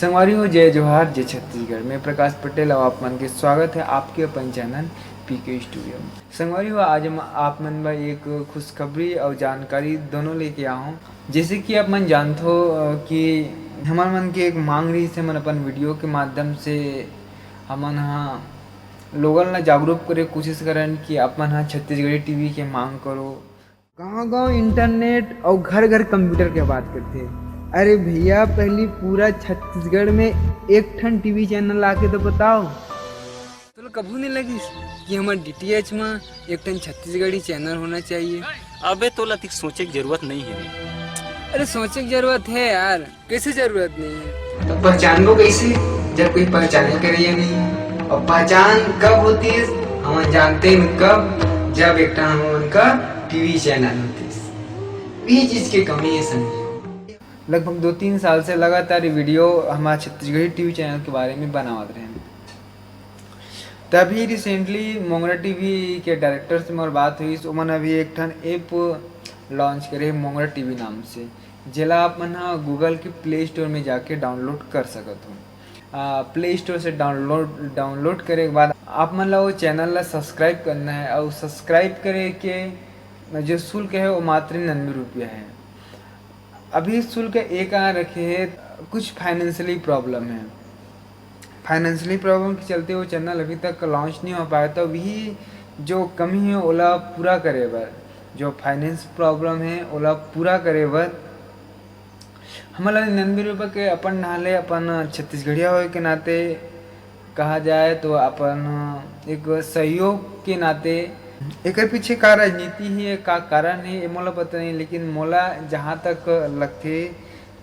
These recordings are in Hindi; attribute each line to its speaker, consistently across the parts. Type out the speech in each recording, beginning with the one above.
Speaker 1: संगवारी हो जय जोहार जय छत्तीसगढ़। मैं प्रकाश पटेल और आप मन के स्वागत है आपके अपन चैनल पीके स्टूडियो में। संगवारी हो आज हम आप मन भाई एक खुशखबरी और जानकारी दोनों लेके आया हूँ। जैसे कि आप मन जानते हो कि हमारे मन की एक मांग रही से मन अपन वीडियो के माध्यम से हमन हाँ लोगन ला जागरूक करे कोशिश करन कि अपन हाँ छत्तीसगढ़ी टीवी के मांग करो। गांव-गांव इंटरनेट और घर घर कंप्यूटर के बात करते हैं। अरे भैया पहली पूरा छत्तीसगढ़ में एक ठन टीवी चैनल आके तो बताओ।
Speaker 2: तो कभू नहीं लगी कि हमारे डीटीएच में एक ठन छत्तीसगढ़ी चैनल होना चाहिए।
Speaker 3: अबे तोला तिक सोचे की जरूरत नहीं है।
Speaker 2: अरे सोचे की जरूरत है यार, कैसे जरूरत नहीं है?
Speaker 1: तो पहचान को कैसे जब कोई पहचाने करे या नहीं। और पहचान कब होती है हम जानते हैं कब, जब एक ठन हम उनका टीवी चैनल होती है। ये चीज की कमी है समझिए। लगभग 2-3 साल से लगातार वीडियो हमारे छत्तीसगढ़ी टीवी चैनल के बारे में बनावत रहे हैं। तभी रिसेंटली मोंगरा टीवी के डायरेक्टर से मोर बात हुई। तो उन्होंने अभी एक ठन ऐप लॉन्च करे मोंगरा टीवी नाम से, जिला आप मन गूगल के प्ले स्टोर में जाके डाउनलोड कर सकते हो। प्ले स्टोर से डाउनलोड करे के बाद आप मन ला वो चैनल ला सब्सक्राइब करना है और सब्सक्राइब करे के जो शुल्क है वो मात्र 99 रुपया है। अभी शुल्क एक आ रखे है, कुछ फाइनेंशियली प्रॉब्लम है। फाइनेंशियली प्रॉब्लम के चलते वो चैनल अभी तक लॉन्च नहीं हो पाया। तो वही जो कमी है ओला पूरा करे बर, जो फाइनेंस प्रॉब्लम है ओला पूरा करे बर हमारा 99 रुपये के अपन नाले अपन छत्तीसगढ़िया हो के नाते कहा जाए तो अपन एक सहयोग के नाते एक पीछे का राजनीति है का कारण है ये मोला पता नहीं, लेकिन मोला जहाँ तक लगते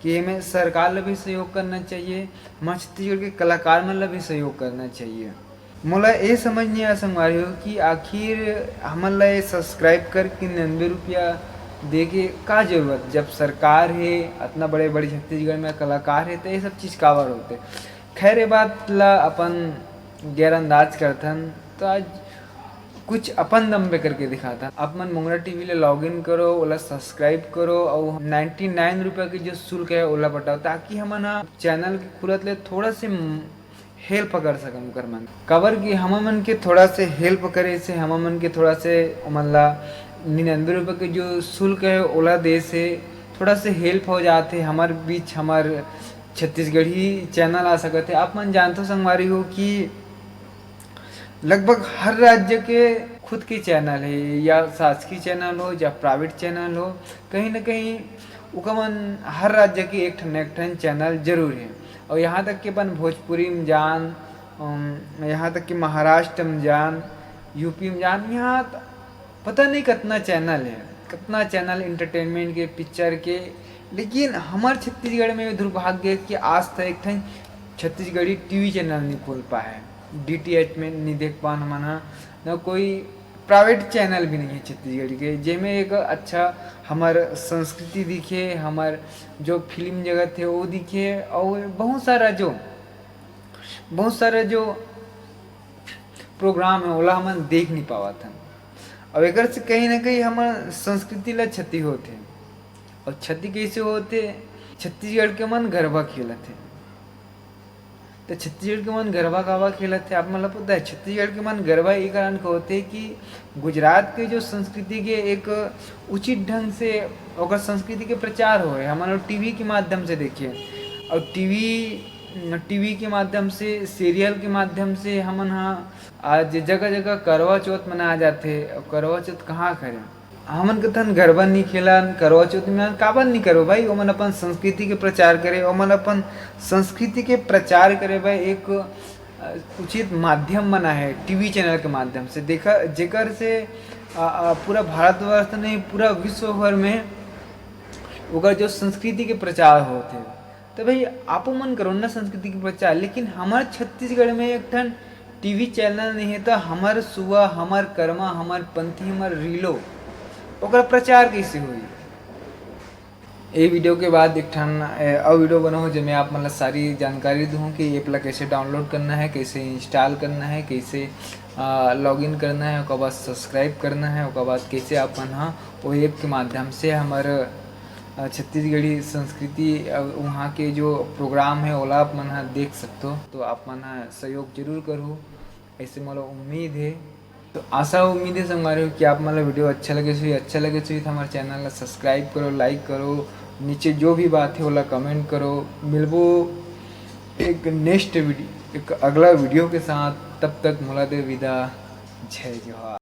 Speaker 1: कि हमें सरकार ला भी सहयोग करना चाहिए, हमारे छत्तीसगढ़ के कलाकार मन ला भी सहयोग करना चाहिए। मोला ये समझ नहीं आ संगवारी हो कि आखिर हमन ला ये सब्सक्राइब करके 99 रुपया दे के का जरूरत, जब सरकार है इतना बड़े बड़े छत्तीसगढ़ में कलाकार है तो ये सब चीज़ कावर होते। खैर ये बात ला अपन गैरअंदाज करथन। तो आज कुछ अपन दम पे करके दिखाता। आप मन मोंगरा टीवी ले लॉगिन करो, ओला सब्सक्राइब करो और 99 रुपये की जो शुल्क है ओला पटाओ, ताकि हम चैनल के खुलत ले थोड़ा से हेल्प कर सकम कर मन कवर की हम मन के थोड़ा से हेल्प करे से हम मन के थोड़ा से मन ला 99 रुपये के जो शुल्क है ओला दे से थोड़ा से हेल्प हो जाते। हमारे बीच हमार छत्तीसगढ़ी चैनल आ सकते। आप मन जानते हो संगवारी हो कि लगभग हर राज्य के खुद के चैनल है, या शासकीय चैनल हो या प्राइवेट चैनल हो, कहीं ना कहीं उका मन हर राज्य के एक ठन चैनल जरूर है। और यहाँ तक कि अपन भोजपुरी में जान, यहाँ तक कि महाराष्ट्र में जान, यूपी में जान, यहाँ पता नहीं कितना चैनल है, कितना चैनल इंटरटेनमेंट के पिक्चर के। लेकिन हमारे छत्तीसगढ़ में दुर्भाग्य है कि आज तक एक ठन छत्तीसगढ़ी टीवी चैनल नहीं खोल पाया है। डीटीएच में नहीं देख पान हमारा, न कोई प्राइवेट चैनल भी नहीं है छत्तीसगढ़ के जिसमें एक अच्छा हमार संस्कृति दिखे, हमार जो फिल्म जगत है वो दिखे, और बहुत सारा जो प्रोग्राम है ओला हम देख नहीं पावा था। अब एक से कहीं ना कहीं हमार संस्कृति ला क्षति होते। और क्षति कैसे होते, छत्तीसगढ़ के मन गरबा खेलत है। तो छत्तीसगढ़ के मन गरबा कावा खेलत थे, आप मतलब पता है छत्तीसगढ़ के मन गरबा ये कारण को होते कि गुजरात के जो संस्कृति के एक उचित ढंग से और संस्कृति के प्रचार हो हमारे टीवी के माध्यम से देखिए। और टीवी के माध्यम से, सीरियल के माध्यम से हमन आज जगह जगह करवा चौथ मनाया जाते। और करवा चौथ कहाँ करें हमन कथन गरबा नहीं खेलन, करवा चौथ में काबर नहीं करो भाई, ओमन अपन संस्कृति के प्रचार करे, ओमन अपन संस्कृति के प्रचार करे भाई। एक उचित माध्यम बना है टीवी चैनल के माध्यम से, देखा जेकर से पूरा भारतवर्ष नहीं पूरा विश्व भर में ओकर जो संस्कृति के प्रचार होते। तो भाई आप मन करो ना संस्कृति के प्रचार, लेकिन हमारे छत्तीसगढ़ में एक ठन टीवी चैनल नहीं है तो हमार सुबह, हमार कर्मा, हमार पंथी, हमार रीलो ओकर प्रचार कैसे हुई। ये वीडियो के बाद एक ठन और वीडियो बनाओ जिसमें आप मतलब सारी जानकारी दूँ कि ऐप ला कैसे डाउनलोड करना है, कैसे इंस्टॉल करना है, कैसे लॉगिन करना है, उसके बाद सब्सक्राइब करना है, उसके बाद कैसे अपन वो ऐप के माध्यम से हमारे
Speaker 2: छत्तीसगढ़ी संस्कृति वहाँ के जो प्रोग्राम है ओला आप मन ह देख सकते हो, तो आप मन ह सहयोग जरूर करो, ऐसे मोला उम्मीद है। तो आशा उम्मीद है संगवारी हो कि आप मन ला वीडियो अच्छा लगे तो हमारे चैनल ला सब्सक्राइब करो, लाइक करो, नीचे जो भी बात है ओला कमेंट करो। मिलबो एक नेक्स्ट वीडियो, एक अगला वीडियो के साथ, तब तक मोला दे विदा। जय जोहार।